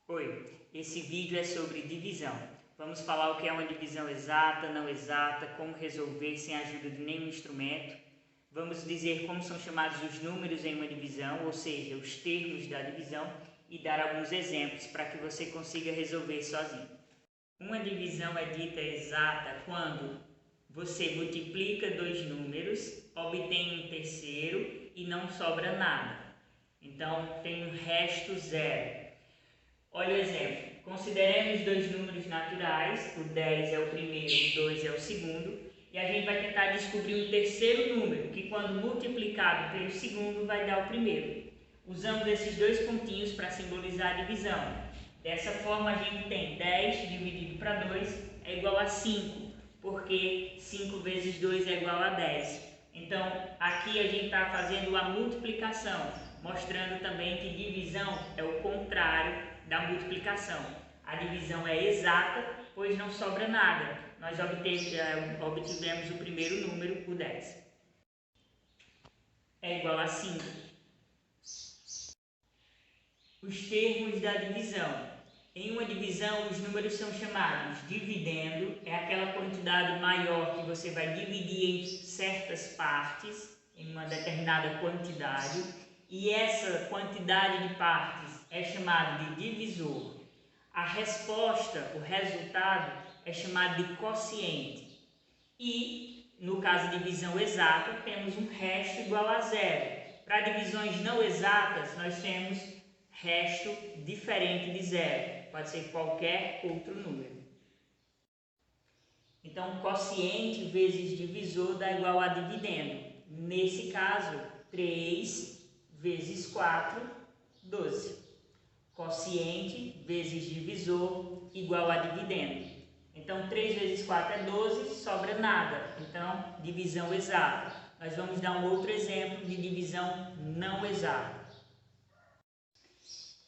Oi, esse vídeo é sobre divisão. Vamos falar o que é uma divisão exata, não exata, como resolver sem a ajuda de nenhum instrumento. Vamos dizer como são chamados os números em uma divisão, ou seja, os termos da divisão, e dar alguns exemplos para que você consiga resolver sozinho. Uma divisão é dita exata quando você multiplica dois números, obtém um terceiro e não sobra nada. Então, tem um resto zero. Olha o exemplo. Consideremos dois números naturais, o 10 é o primeiro, o 2 é o segundo, e a gente vai tentar descobrir um terceiro número, que quando multiplicado pelo segundo vai dar o primeiro. Usamos esses dois pontinhos para simbolizar a divisão. Dessa forma a gente tem 10 dividido para 2 é igual a 5, porque 5 vezes 2 é igual a 10. Então aqui a gente está fazendo a multiplicação, mostrando também que divisão é o contrário da multiplicação. A divisão é exata, pois não sobra nada. Nós obtivemos o primeiro número, o 10. É igual a 5. Os termos da divisão. Em uma divisão, os números são chamados dividendo, é aquela quantidade maior que você vai dividir em certas partes, em uma determinada quantidade, e essa quantidade de partes é chamado de divisor. A resposta, o resultado, é chamado de quociente. E, no caso de divisão exata, temos um resto igual a zero. Para divisões não exatas, nós temos resto diferente de zero. Pode ser qualquer outro número. Então, quociente vezes divisor dá igual a dividendo. Nesse caso, 3 vezes 4, 12. Quociente vezes divisor igual a dividendo. Então, 3 vezes 4 é 12, sobra nada. Então, divisão exata. Nós vamos dar um outro exemplo de divisão não exata.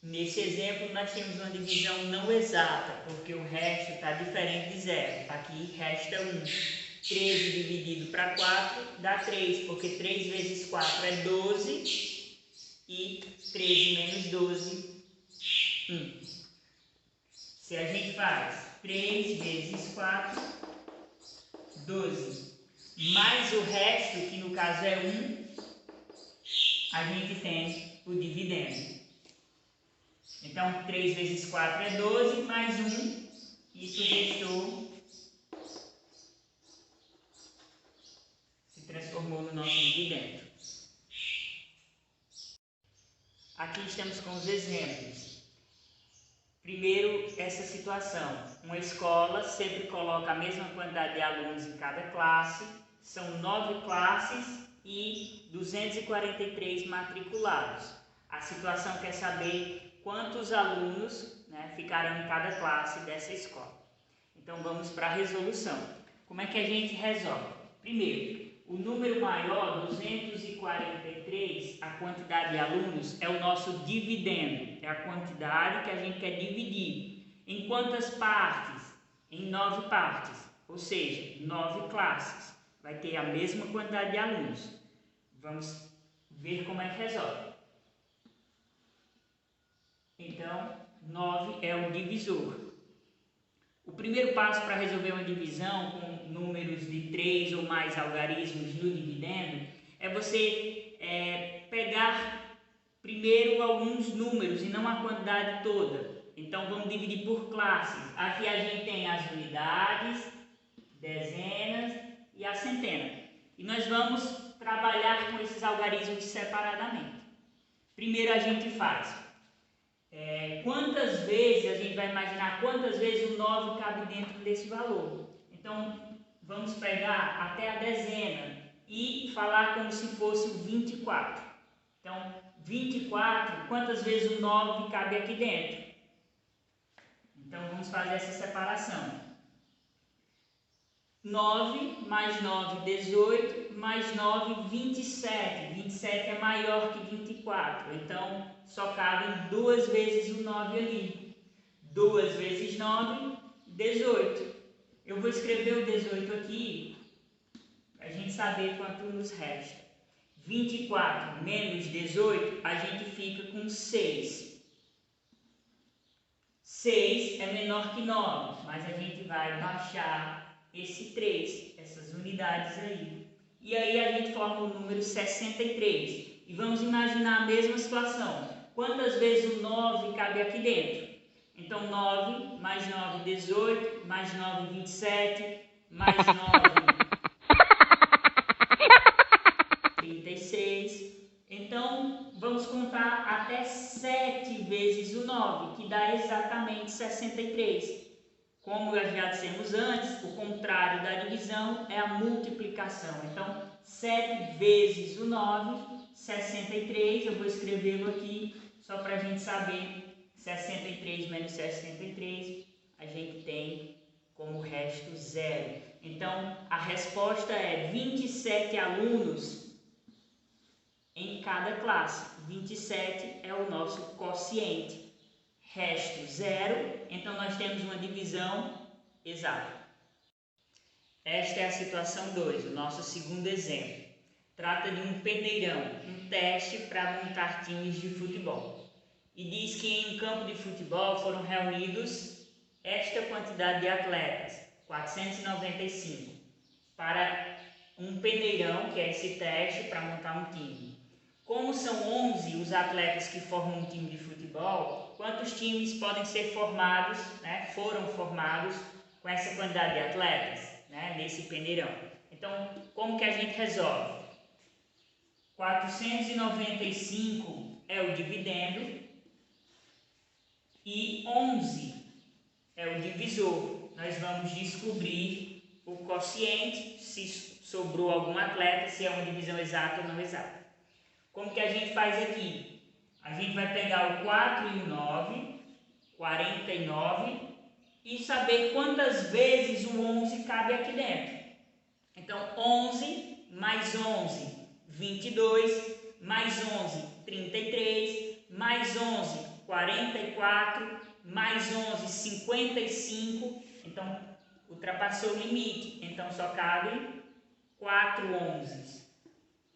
Nesse exemplo, nós temos uma divisão não exata, porque o resto está diferente de zero. Aqui resta 1. 13 dividido para 4 dá 3, porque 3 vezes 4 é 12 e 13 menos 12, 1. Se a gente faz 3 vezes 4, 12, mais o resto, que no caso é 1, a gente tem o dividendo. Então, 3 vezes 4 é 12, mais 1, isso restou, se transformou no nosso dividendo. Aqui estamos com os exemplos. Primeiro, essa situação. Uma escola sempre coloca a mesma quantidade de alunos em cada classe, são 9 classes e 243 matriculados. A situação quer saber quantos alunos, ficarão em cada classe dessa escola. Então vamos para a resolução. Como é que a gente resolve? Primeiro, o número maior, 243, a quantidade de alunos, é o nosso dividendo. É a quantidade que a gente quer dividir. Em quantas partes? Em 9 partes, ou seja, 9 classes. Vai ter a mesma quantidade de alunos. Vamos ver como é que resolve. Então, 9 é o divisor. O primeiro passo para resolver uma divisão com números de 3 ou mais algarismos no dividendo é você pegar primeiro alguns números e não a quantidade toda. Então, vamos dividir por classes. Aqui a gente tem as unidades, dezenas e a centena. E nós vamos trabalhar com esses algarismos separadamente. Primeiro a gente faz quantas vezes, a gente vai imaginar quantas vezes o 9 cabe dentro desse valor. Então, vamos pegar até a dezena e falar como se fosse o 24. Então, 24, quantas vezes o 9 cabe aqui dentro? Então, vamos fazer essa separação. 9 mais 9, 18, mais 9, 27. 27 é maior que 24, então só cabem 2 vezes o 9 ali. 2 vezes 9, 18. Eu vou escrever o 18 aqui, para a gente saber quanto nos resta. 24 menos 18, a gente fica com 6. 6 é menor que 9, mas a gente vai baixar esse 3, essas unidades aí. E aí a gente forma o número 63. E vamos imaginar a mesma situação. Quantas vezes o 9 cabe aqui dentro? Então 9 mais 9, 18, mais 9, 27, mais 9, 36. Então vamos contar até 7 vezes o 9, que dá exatamente 63. Como já dissemos antes, o contrário da divisão é a multiplicação. Então 7 vezes o 9, 63. Eu vou escrevê-lo aqui só para a gente saber. 63 menos 63, a gente tem como resto 0. Então, a resposta é 27 alunos em cada classe. 27 é o nosso quociente. Resto 0, então nós temos uma divisão exata. Esta é a situação 2, o nosso segundo exemplo. Trata de um peneirão, um teste para montar times de futebol. E diz que em um campo de futebol foram reunidos esta quantidade de atletas, 495, para um peneirão, que é esse teste para montar um time. Como são 11 os atletas que formam um time de futebol, quantos times podem ser formados, foram formados com essa quantidade de atletas, nesse peneirão? Então, como que a gente resolve? 495 é o dividendo e 11 é o divisor. Nós vamos descobrir o quociente, se sobrou algum atleta, se é uma divisão exata ou não exata. Como que a gente faz aqui? A gente vai pegar o 4 e o 9, 49, e saber quantas vezes o 11 cabe aqui dentro. Então, 11 mais 11, 22, mais 11, 33, mais 11, 44, mais 11, 55. Então, ultrapassou o limite. Então, só cabe 4 11.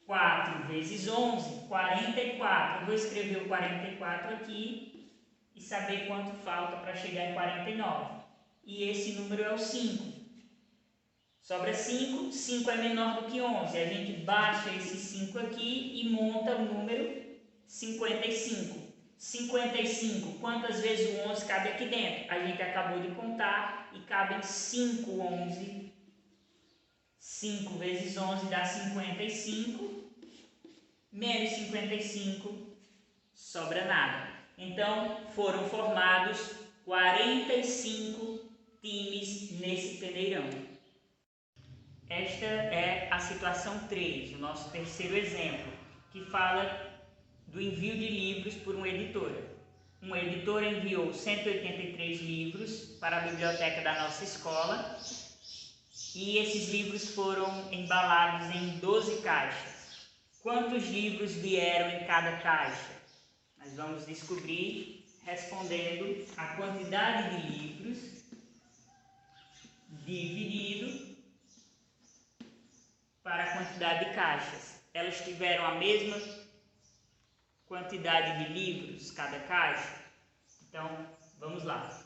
4 vezes 11, 44. Eu vou escrever o 44 aqui e saber quanto falta para chegar em 49. E esse número é o 5. Sobra 5, 5 é menor do que 11. A gente baixa esse 5 aqui e monta o número 55. 55, quantas vezes o 11 cabe aqui dentro? A gente acabou de contar e cabem 5 11. 5 vezes 11 dá 55. Menos 55, sobra nada. Então, foram formados 45 times nesse peneirão. Esta é a situação 3, o nosso terceiro exemplo, que fala do envio de livros por uma editora. Uma editora enviou 183 livros para a biblioteca da nossa escola e esses livros foram embalados em 12 caixas. Quantos livros vieram em cada caixa? Nós vamos descobrir respondendo a quantidade de livros dividido para a quantidade de caixas. Elas tiveram a mesma quantidade de livros cada caixa? Então, vamos lá.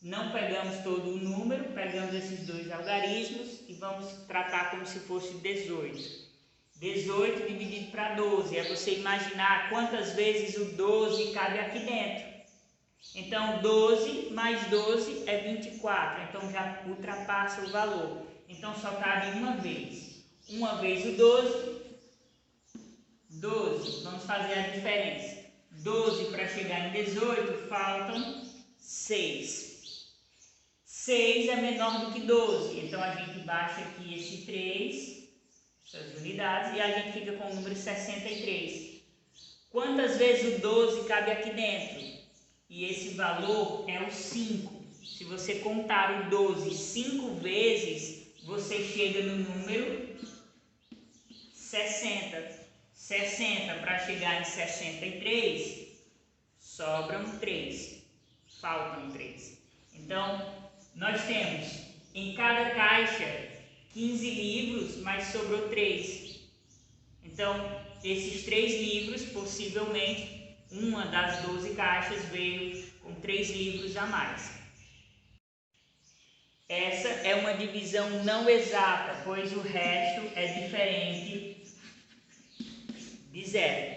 Não pegamos todo o número, pegamos esses dois algarismos e vamos tratar como se fosse 18. 18 dividido para 12, é você imaginar quantas vezes o 12 cabe aqui dentro. Então, 12 mais 12 é 24, então já ultrapassa o valor. Então, só cabe uma vez. Uma vez o 12, 12. Vamos fazer a diferença. 12 para chegar em 18, faltam 6. 6 é menor do que 12, então a gente baixa aqui esse 3, essas unidades, e a gente fica com o número 63. Quantas vezes o 12 cabe aqui dentro? E esse valor é o 5. Se você contar o 12 5 vezes, você chega no número 60. 60 para chegar em 63, sobram 3. Faltam 3. Então, nós temos em cada caixa 15 livros, mas sobrou 3. Então, esses 3 livros, possivelmente, uma das 12 caixas veio com 3 livros a mais. Essa é uma divisão não exata, pois o resto é diferente de zero.